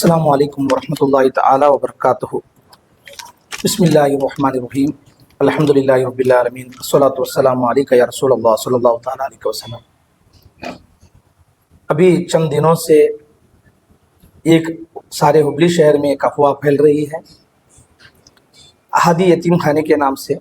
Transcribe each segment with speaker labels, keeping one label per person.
Speaker 1: السلام علیکم ورحمۃ اللہ تعالی وبرکاتہ۔ بسم اللہ الرحمن الرحیم، الحمد للہ رب العالمین، الصلاۃ والسلام علیک یا رسول اللہ صلی اللہ تعالیٰ علیہ وسلم۔ ابھی چند دنوں سے ایک سارے ہبلی شہر میں ایک افواہ پھیل رہی ہے احادی یتیم خانے کے نام سے،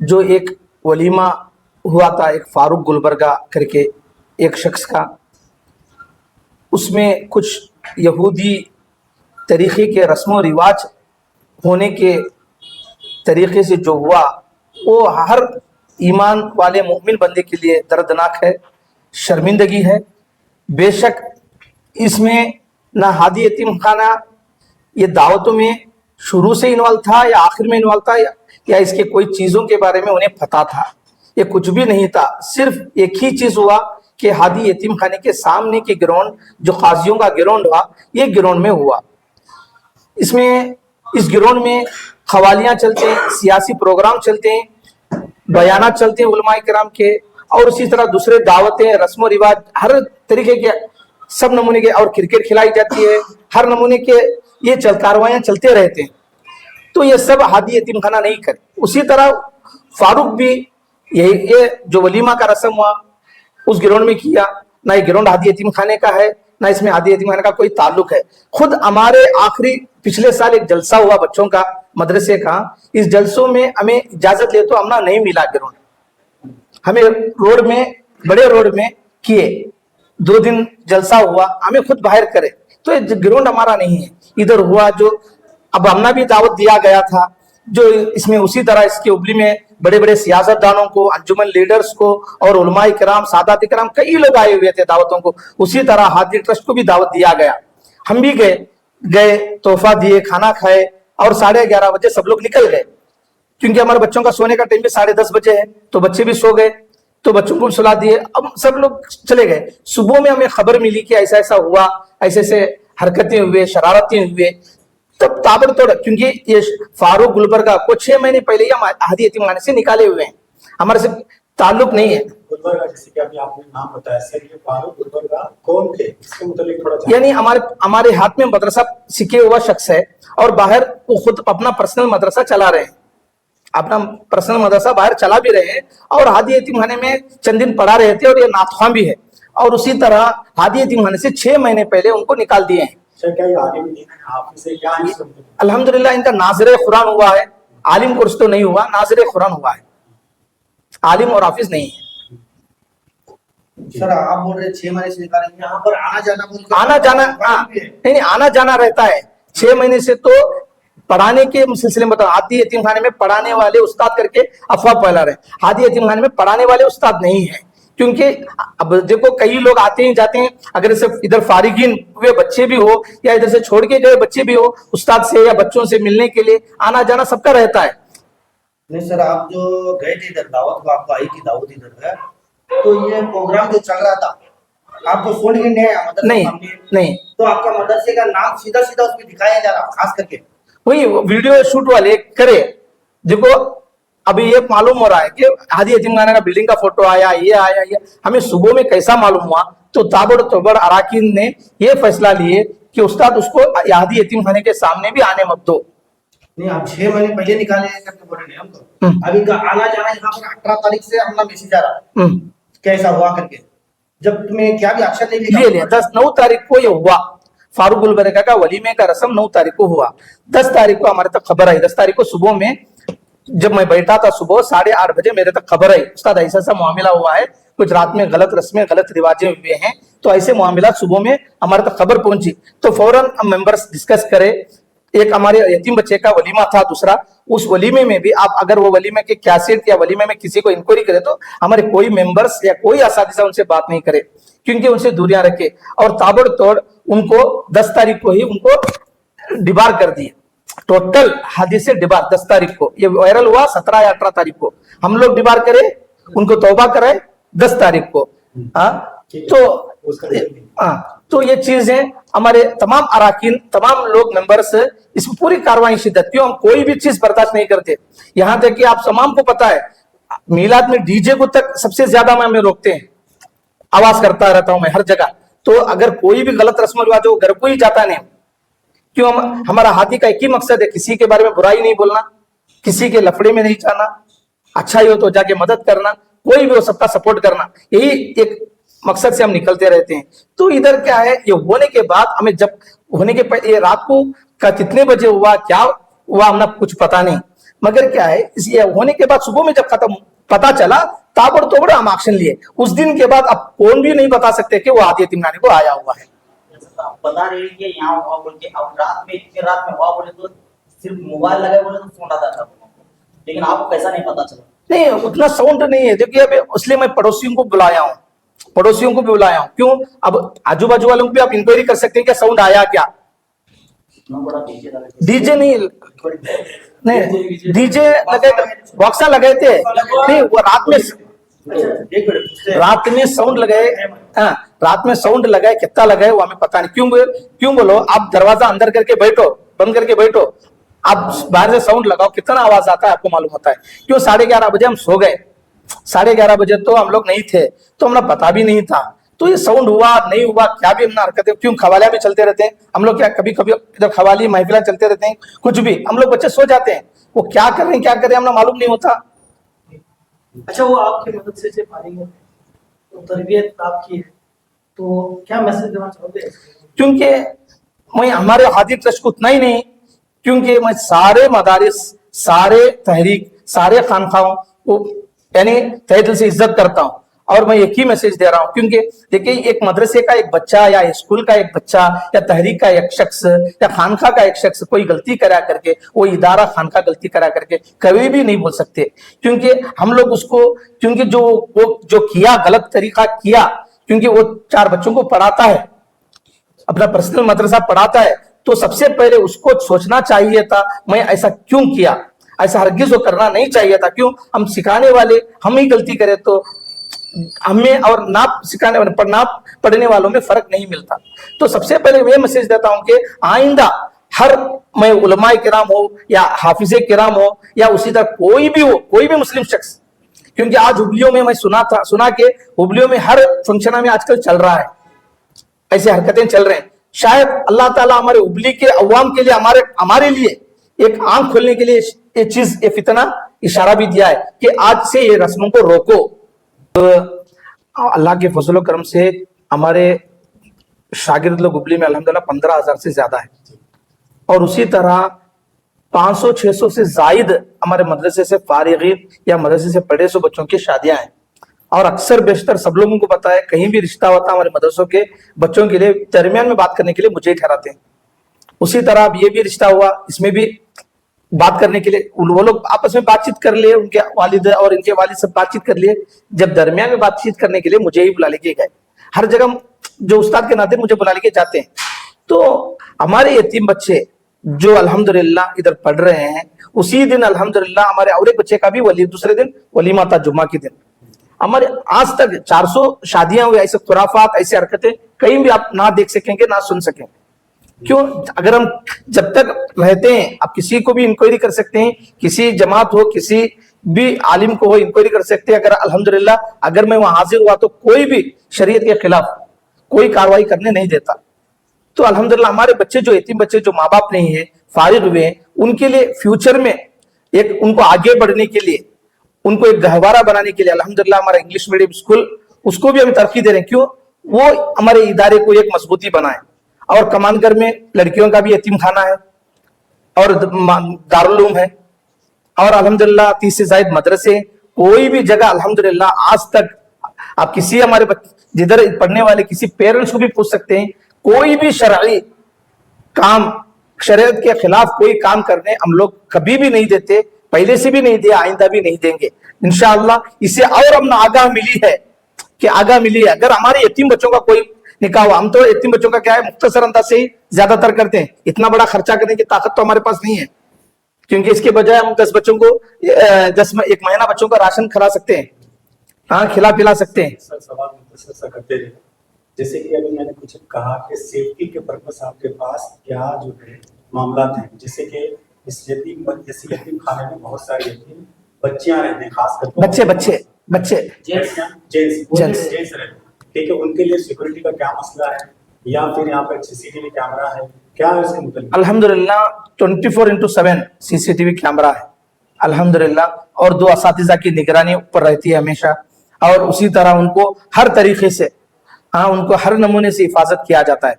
Speaker 1: جو ایک ولیمہ ہوا تھا ایک فاروق گلبرگہ کر کے ایک شخص کا، اس میں کچھ یہودی طریقے کے رسم و رواج ہونے کے طریقے سے جو ہوا وہ ہر ایمان والے مومن بندے کے لیے دردناک ہے، شرمندگی ہے۔ بے شک اس میں نہ ہادی یتیم خانہ یہ دعوتوں میں شروع سے انوالو تھا یا آخر میں انوالو تھا یا اس کے کوئی چیزوں کے بارے میں انہیں پتہ تھا، یہ کچھ بھی نہیں تھا۔ صرف ایک ہی چیز ہوا کہ ہادی یتیم خانے کے سامنے کے گراؤنڈ جو قاضیوں کا گراؤنڈ ہوا، یہ گراؤنڈ میں ہوا۔ اس گراؤنڈ میں قوالیاں چلتے ہیں، سیاسی پروگرام چلتے ہیں، بیانات چلتے ہیں علماء کرام کے، اور اسی طرح دوسرے دعوتیں، رسم و رواج، ہر طریقے کے سب نمونے کے، اور کرکٹ کھلائی جاتی ہے، ہر نمونے کے یہ کارروائیاں چلتے رہتے ہیں۔ تو یہ سب ہادی یتیم خانہ نہیں کرے۔ اسی طرح فاروق بھی یہ جو ولیمہ کا رسم ہوا اس گراؤنڈ میں کیا، نہ یہ گراؤنڈ ہادی یتیم خانے کا ہے، نہ اس میں ہادی یتیم خانے کا کوئی تعلق ہے۔ خود ہمارے آخری پچھلے سال ایک جلسہ ہوا بچوں کا مدرسے کا، اس جلسوں میں ہمیں اجازت لے تو ہمیں نہیں ملا گراؤنڈ، ہمیں روڈ میں بڑے روڈ میں کیے، 2 دن جلسہ ہوا، ہمیں خود باہر کرے، تو یہ گراؤنڈ ہمارا نہیں ہے، ادھر ہوا جو اب ہمنا بھی دعوت دیا گیا تھا، جو اس میں اسی طرح اس کے ابلی میں بڑے بڑے سیاست دانوں کو، انجمن لیڈرز کو، اور علماء کرام، سادات کرام، کئی لوگ آئے ہوئے تھے دعوتوں کو۔ اسی طرح ہادی ٹرسٹ کو بھی دعوت دیا گیا، ہم بھی گئے، تحفہ دیے، کھانا کھائے، اور 11:30 بجے سب لوگ نکل گئے، کیونکہ ہمارے بچوں کا سونے کا ٹائم بھی 10:30 بجے ہے، تو بچے بھی سو گئے، تو بچوں کو سلا دیے، اب سب لوگ چلے گئے۔ صبح میں ہمیں خبر ملی کہ ایسا ایسا ہوا، ایسے ایسے حرکتیں ہوئے، شرارتیں ہوئے، تب تابڑ توڑ، کیونکہ یہ فاروق گلبرگہ کو 6 مہینے پہلے ہی ہم ہادی یتیم خانے سے نکالے ہوئے ہیں، ہمارے سے تعلق نہیں ہے۔
Speaker 2: جیسے کہ ابھی آپ نے نام بتایا سر، یہ فاروق گلبرگہ کون تھے، اس کے متعلق تھوڑا سا
Speaker 1: یعنی ہمارے ہاتھ میں مدرسہ سیکھے ہوا شخص ہے، اور باہر وہ خود اپنا پرسنل مدرسہ چلا رہے ہیں، اپنا پرسنل مدرسہ باہر چلا بھی رہے ہیں، اور ہادی یتیم خانے میں چند دن پڑھا رہے تھے، اور یہ نعت خواں بھی ہے، اور اسی طرح ہادی یتیم خانے سے 6 مہینے پہلے ان کو نکال دیے ہیں۔ الحمدللہ ان کا ناظر قرآن ہوا ہے، عالم کورس تو نہیں ہوا، ناظر قرآن ہوا ہے، عالم اور حافظ نہیں ہے۔
Speaker 3: سر آپ بول رہے 6 مہینے سے نکالیں گے، یہاں پر
Speaker 1: آنا جانا رہتا ہے 6 مہینے سے، تو پڑھانے کے سلسلے میں ہادی یتیم خانے میں پڑھانے والے استاد کر کے افواہ پھیلا رہے ہیں، ہادی یتیم خانے میں پڑھانے والے استاد نہیں ہیں، کیونکہ اب دیکھو کئی لوگ آتے ہیں جاتے ہیں، اگر صرف ادھر فارغین ہوئے بچے بھی ہو یا ادھر سے چھوڑ کے گئے بچے بھی ہو، استاد سے یا بچوں سے ملنے کے لیے آنا جانا سب کا رہتا ہے۔
Speaker 3: نہیں سر، آپ جو گئے تھے ادھر دعوت کو، آپ کو آئی کی دعوت ادھر ہے، تو یہ پروگرام جو چل رہا تھا آپ کو فون کے نہیں، تو آپ کا مدرسے کا نام سیدھا سیدھا اس میں دکھایا جا رہا، خاص کر کے
Speaker 1: وہی ویڈیو شوٹ والے کرے، دیکھو ابھی یہ معلوم ہو رہا ہے کہ ہادی یتیم خانے کا بلڈنگ کا فوٹو آیا، یہ ہمیں صبح میں کیسا معلوم ہوا، تو تابڑ توبڑ اراکین نے یہ فیصلہ لیے کہ استاد اس کو ہادی یتیم خانے کے سامنے بھی آنے مت دو۔
Speaker 3: نہیں، آپ 6 مہینے پہلے نکالے کر کے بولے نہیں ہم کو، ابھی کا آنا جانا یہاں پر 18 تاریخ سے ہمارا میسج آ رہا کیسا ہوا کر کے، جب تمہیں کیا بھی ایکشن نہیں لیا۔
Speaker 1: 9 تاریخ کو یہ ہوا، فاروق گلبرگہ کا ولیمے کا رسم 9 تاریخ کو ہوا، 10 تاریخ کو ہمارے تک خبر آئی، 10 تاریخ کو صبح میں جب میں بیٹھا تھا صبح 8:30 بجے میرے تک خبر آئی، استاد ایسا ایسا معاملہ ہوا ہے، کچھ رات میں غلط رسمیں غلط رواجیں ہوئے ہیں، تو ایسے معاملات صبح میں ہمارے تک خبر پہنچی، تو فوراً ہم ممبرز ڈسکس کرے، ایک ہمارے یتیم بچے کا ولیمہ تھا، دوسرا اس ولیمے میں بھی آپ اگر وہ ولیمے کے کیسٹ یا ولیمے میں کسی کو انکوائری کرے تو ہمارے کوئی ممبرز یا کوئی اساتذہ ان سے بات نہیں کرے، کیونکہ ان سے دوریاں رکھے، اور تابڑ توڑ ان کو 10 تاریخ کو ہی ان کو ڈبار کر دیے، ٹوٹل حدیث سے ڈبار 10 تاریخ کو، یہ وائرل ہوا 17 یا 18 تاریخ کو، ہم لوگ ڈبار کرے، ان کو توبہ کرائے 10 تاریخ کو۔ تو یہ چیزیں ہمارے تمام اراکین، تمام لوگ ممبرس اس میں پوری کاروائی شدت، کیوں ہم کوئی بھی چیز برداشت نہیں کرتے، یہاں تک کہ آپ تمام کو پتا ہے میلاد میں ڈی جے کو تک سب سے زیادہ میں روکتے ہیں، آواز کرتا رہتا ہوں میں ہر جگہ، तो अगर कोई भी गलत रस्म रिवाज हो घर को ही जाता नहीं। क्यों? हमारा हादी का एक ही मकसद है, किसी के बारे में बुराई नहीं बोलना, किसी के लफड़े में नहीं जाना, अच्छा ही हो तो जाके मदद करना, कोई भी हो सबका सपोर्ट करना, यही एक मकसद से हम निकलते रहते हैं। तो इधर क्या है, ये होने के बाद हमें जब होने के पहले ये रात को का कितने बजे हुआ क्या हुआ हमने कुछ पता नहीं, मगर क्या है ये होने के बाद सुबह में जब खत्म पता चला ताबड़तोड़ हम एक्शन लिए। उस दिन के बाद अब कौन भी नहीं बता सकते कि वो हादी यतीमखाने को आया हुआ है।
Speaker 4: आप बता रहे हैं कि यहाँ हुआ बोल के, अब रात में इतनी रात में हुआ बोले तो सिर्फ मोबाइल लगे बोले तो फोन आता था, लेकिन आपको कैसा नहीं पता चला?
Speaker 1: नहीं उतना साउंड नहीं है, देखिए अब इसलिए मैं पड़ोसियों को बुलाया हूँ, पड़ोसियों को भी बुलाया हूँ। क्यों? अब आजू बाजू वालों को भी आप इंक्वायरी कर सकते हैं क्या साउंड आया क्या।
Speaker 4: इतना बड़ा डीजे लगा,
Speaker 1: डीजे नहीं डीजे लगे बॉक्सा लगे थे नहीं, वो रात में साउंड लगाए, हाँ रात में साउंड लगाए, कितना लगाए वो हमें पता नहीं। क्यों बोलो, आप दरवाजा अंदर करके बैठो, बंद करके बैठो, आप बाहर से साउंड लगाओ, कितना आवाज आता है आपको मालूम होता है। क्यों? 11:30 बजे हम सो गए, 11:30 बजे तो हम लोग नहीं थे, तो हमें पता भी नहीं था। तो ये साउंड हुआ नहीं हुआ क्या भी हमने हरकतें, क्यों खवालियां भी चलते रहते हैं हम लोग, क्या कभी कभी इधर खवाली महफिला चलते रहते हैं, कुछ भी हम लोग बच्चे सो जाते हैं, वो क्या कर रहे हैं क्या कर रहे हैं हमें मालूम नहीं होता।
Speaker 5: अच्छा, वो आपकी मदद से फारिग होते हैं तो तरबियत आपकी है, तो क्या मैसेज देना चाहोगे?
Speaker 1: क्योंकि मैं हमारे हादी ट्रस्ट को उतना ही नहीं, क्योंकि मैं सारे मदारिस, सारे तहरीक, सारे खानखाओं को यानी तहे दिल से इज्जत करता हूँ, और मैं एक ही मैसेज दे रहा हूँ। क्योंकि देखिए एक मदरसे का एक बच्चा या स्कूल का एक बच्चा या तहरीक का एक शख्स या खानखा का एक शख्स कोई गलती करा करके, वो इदारा खानखा गलती करा करके कभी भी नहीं बोल सकते, क्योंकि हम लोग उसको, क्योंकि जो किया गलत तरीका किया, क्योंकि वो 4 बच्चों को पढ़ाता है, अपना पर्सनल मदरसा पढ़ाता है, तो सबसे पहले उसको सोचना चाहिए था मैं ऐसा क्यों किया, ऐसा हरगिज वो करना नहीं चाहिए था। क्यों? हम सिखाने वाले हम ही गलती करें तो हमें और ना सिखाने वाले ना पढ़ने वालों में फर्क नहीं मिलता। तो सबसे पहले मैं मैसेज देता हूं कि आइंदा हर मैं उलमाए किराम हो या हाफिजे किराम हो या उसी तरह कोई भी हो, कोई भी मुस्लिम शख्स, क्योंकि आज हुबलियों में मैं सुना के हुबलियों में हर फंक्शन में आजकल चल रहा है, ऐसे हरकतें चल रहे हैं। शायद अल्लाह ताला हमारे हुबली के अवाम के लिए, हमारे लिए एक आंख खोलने के लिए ये चीज, ये फितना इशारा भी दिया है कि आज से ये रस्मों को रोको। तो अल्लाह के फजल करम से हमारे शागिर्द लोग हुबली में अल्हम्दुलिल्लाह 15,000 से ज्यादा है, और उसी तरह 500-600 से जायद हमारे मदरसे से फारिगीन या मदरसे से पढ़े सो बच्चों की शादियां हैं। और अक्सर बेशतर सब लोगों को पता है, कहीं भी रिश्ता होता है हमारे मदरसों के बच्चों के लिए दरमियान में बात करने के लिए मुझे ही ठहराते हैं। उसी तरह अब ये भी रिश्ता हुआ, इसमें भी बात करने के लिए वो लोग आपस में बातचीत कर लिए, उनके वालिद और इनके वालिद सब बातचीत कर लिए, जब दरमियान में बातचीत करने के लिए मुझे ही बुला लेके गए। हर जगह जो उस्ताद के नाते मुझे बुला लेके जाते हैं। तो हमारे यतीम बच्चे जो अल्हम्दुलिल्लाह इधर पढ़ रहे हैं, उसी दिन अल्हम्दुलिल्लाह हमारे और एक बच्चे का भी दूसरे दिन वलीमा था, जुम्मा के दिन। हमारे आज तक 400 शादियां हुई, ऐसे खुराफात, ऐसी हरकतें कहीं भी आप ना देख सकेंगे ना सुन सकें। क्यों? अगर हम जब तक रहते हैं, आप किसी को भी इंक्वायरी कर सकते हैं, किसी जमात हो, किसी भी आलिम को हो, इंक्वायरी कर सकते हैं। अगर अल्हम्दुलिल्लाह अगर मैं वहां हाजिर हुआ तो कोई भी शरीयत के खिलाफ कोई कार्रवाई करने नहीं देता। तो अल्हम्दुलिल्लाह हमारे बच्चे जो यतीम बच्चे जो माँ बाप नहीं है, फारिग हुए हैं, उनके लिए फ्यूचर में एक उनको आगे बढ़ने के लिए, उनको एक गहवारा बनाने के लिए अल्हम्दुलिल्लाह हमारा इंग्लिश मीडियम स्कूल, उसको भी हम तरक्की दे रहे हैं। क्यों? वो हमारे इदारे को एक मजबूती बनाए। और कमानगर में लड़कियों का भी यतीम खाना है और दारुल उलूम है, और अल्हम्दुलिल्लाह 30 से ज्यादा मदरसे, कोई भी जगह अल्हम्दुलिल्लाह आज तक आप किसी हमारे जिधर पढ़ने वाले किसी पेरेंट्स को भी पूछ सकते हैं, कोई भी शरई काम, शरीयत के खिलाफ कोई काम करने हम लोग कभी भी नहीं देते, पहले से भी नहीं दिया, आइंदा भी नहीं देंगे इंशाअल्लाह। इससे और हम आगाह मिली है कि आगाह मिली है, अगर हमारे यतीम बच्चों का कोई निकाह हुआ, हम तो यतीम बच्चों का क्या है मुख्तसर अंदाज से ही ज्यादातर करते हैं, इतना बड़ा खर्चा करने की ताकत तो हमारे पास नहीं है, क्योंकि इसके बजाय हम 10 बच्चों को 1 महीना बच्चों का राशन खिला सकते हैं, हाँ खिला पिला सकते हैं।
Speaker 2: सर सवाल मुख्तसर करते रहे, जैसे कि अभी मैंने कुछ कहा कि सेफ्टी के पर्पस आपके पास क्या जो है मामला हैं, जैसे कि इस यतीम खाने में बहुत सारे यतीम बच्चियां रहते हैं, खासकर
Speaker 1: बच्चे
Speaker 2: जेंट्स रहते हैं, ठीक है, उनके लिए सिक्योरिटी का क्या मसला है, या फिर यहाँ पर सीसीटीवी कैमरा है, क्या है इसके मुताबिक?
Speaker 1: अल्हम्दुलिल्लाह 24/7 सीसीटीवी कैमरा है अल्हम्दुलिल्लाह, और 2 असातिज़ा की निगरानी ऊपर रहती है हमेशा, और उसी तरह उनको हर तरीके से उनको हर नमूने से हिफाजत किया जाता है,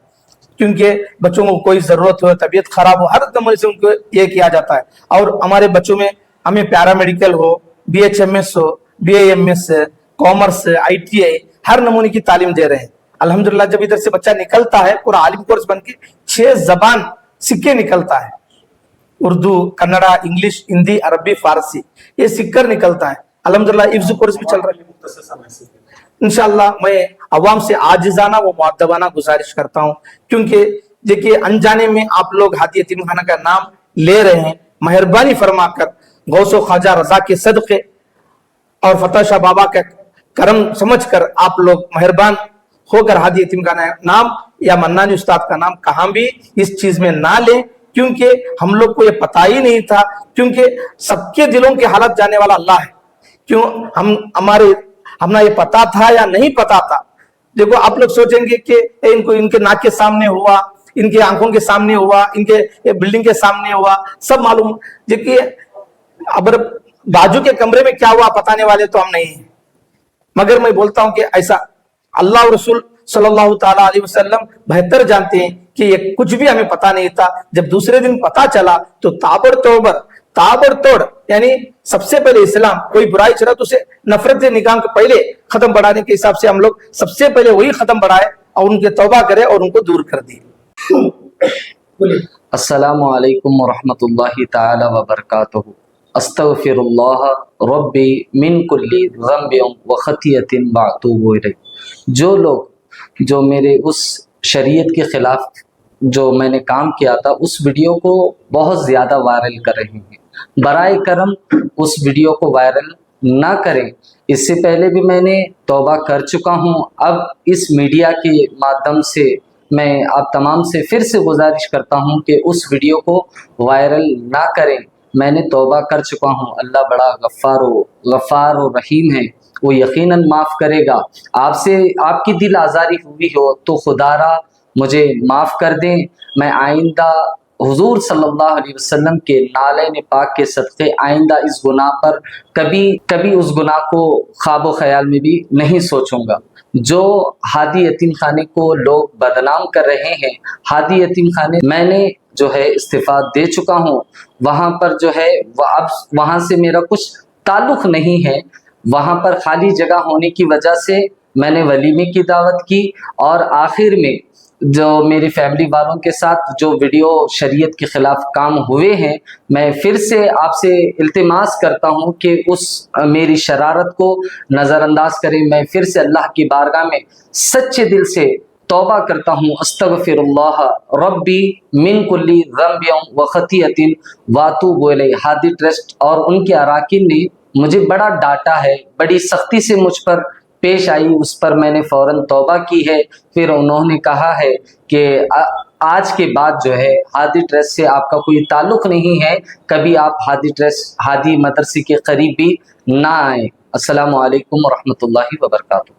Speaker 1: क्योंकि बच्चों को कोई ज़रूरत हो, तबीयत खराब हो, हर नमूने से उनको ये किया जाता है। और हमारे बच्चों में हमें पैरामेडिकल हो, BHMS हो, BAMS, कॉमर्स, ITI, हर नमूने की तालीम दे रहे हैं अल्हम्दुलिल्लाह। जब इधर से बच्चा निकलता है पूरा आलिम कोर्स बन के 6 जबान सीख के निकलता है, उर्दू, कन्नड़ा, इंग्लिश, हिंदी, अरबी, फारसी, ये सीख कर निकलता है अल्हम्दुलिल्लाह। हिफ्ज़ कोर्स भी चल रहा है
Speaker 2: मुख्तसर सा मैसेज दें।
Speaker 1: इंशाअल्लाह। मैं अवाम से आजिजाना व मुअद्दबाना गुजारिश करता हूँ, क्योंकि देखिए अनजाने में आप लोग हादी यतीम खाना का नाम ले रहे हैं, मेहरबानी फरमाकर गौसो ख्वाजा रजा के सदक़े और फतेह शाह बाबा का करम समझकर आप लोग मेहरबान होकर हादी यतीम खाना नाम या मन्नानी उस्ताद का नाम कहाँ भी इस चीज में ना लें, क्योंकि हम लोग को ये पता ही नहीं था, क्योंकि सबके दिलों के हालत जाने वाला अल्लाह है। क्यों हमने ये पता था या नहीं पता था। देखो आप लोग सोचेंगे कि इनको इनके नाक के सामने हुआ, इनके आंखों के सामने हुआ, इनके बिल्डिंग के सामने हुआ, सब मालूम। देखिए अब बाजू के कमरे में क्या हुआ बताने वाले तो हम नहीं हैं, मगर मैं बोलता हूं कि ऐसा अल्लाह और रसूल सल्लल्लाहु ताला अलैहि वसल्लम बेहतर जानते हैं कि ये कुछ भी हमें पता नहीं था। जब दूसरे दिन पता चला तो ताबड़तोड़ यानी सबसे पहले इस्लाम कोई बुराई चला तो उसे नफरत निकाम के पहले खत्म बढ़ाने के हिसाब से हम लोग सबसे पहले वही खत्म बढ़ाए और उनके तौबा करे और उनको दूर कर दिए।
Speaker 6: अस्सलामु अलैकुम वरहमतुल्लाहि ताला व बरकातुहू। अस्तगफिरुल्लाह रब्बी मिन कुल्ली ज़ंबिन व खतियतिन व अतूबु इलैह। जो लोग जो मेरे उस शरीयत के खिलाफ जो मैंने काम किया था उस वीडियो को बहुत ज़्यादा वायरल कर रहे हैं, बराए करम उस वीडियो को वायरल ना करें। इससे पहले भी मैंने तौबा कर चुका हूं। अब इस मीडिया के माध्यम से मैं आप तमाम से फिर से गुजारिश करता हूं कि उस वीडियो को वायरल ना करें। मैंने तौबा कर चुका हूं। अल्लाह बड़ा गफ़ार और रहीम है, वो यकीनन माफ़ करेगा। आपसे आपकी दिल आज़ारी हुई हो तो खुदारा मुझे माफ़ कर दें। मैं आइंदा हुजूर सल्लल्लाहु अलैहि वसल्लम के नाले पाक के सदक़े आइंदा इस गुनाह पर कभी उस गुनाह को ख्वाब ख्याल में भी नहीं सोचूंगा। जो हादी यतीम खाने को लोग बदनाम कर रहे हैं, हादी यतीम खाने मैंने जो है इस्तीफ़ा दे चुका हूँ। वहाँ पर जो है अब वहाँ से मेरा कुछ ताल्लुक़ नहीं है। वहाँ पर खाली जगह होने की वजह से मैंने वलीमे की दावत की और आखिर में जो मेरी फैमिली वालों के साथ जो वीडियो शरीयत के ख़िलाफ़ काम हुए हैं, मैं फिर से आपसे इल्तिमास करता हूँ कि उस मेरी शरारत को नज़रअंदाज करें। मैं फिर से अल्लाह की बारगाह में सच्चे दिल से तौबा करता हूँ। अस्तगफिरुल्लाह रब्बी मिन कुल्ली ज़ंबिन व खतियतिन व अतूबु इलैह। हादी ट्रस्ट और उनके अराकीन ने मुझे बड़ा डांटा है, बड़ी सख्ती से मुझ पर पेश आई, उस पर मैंने फ़ौरन तौबा की है। फिर उन्होंने कहा है कि आज के बाद जो है हादी ट्रस्ट से आपका कोई ताल्लुक़ नहीं है, कभी आप हादी मदरसे के करीब भी ना आए। अस्सलामु अलैकुम व रहमतुल्लाहि व बरकातुहू।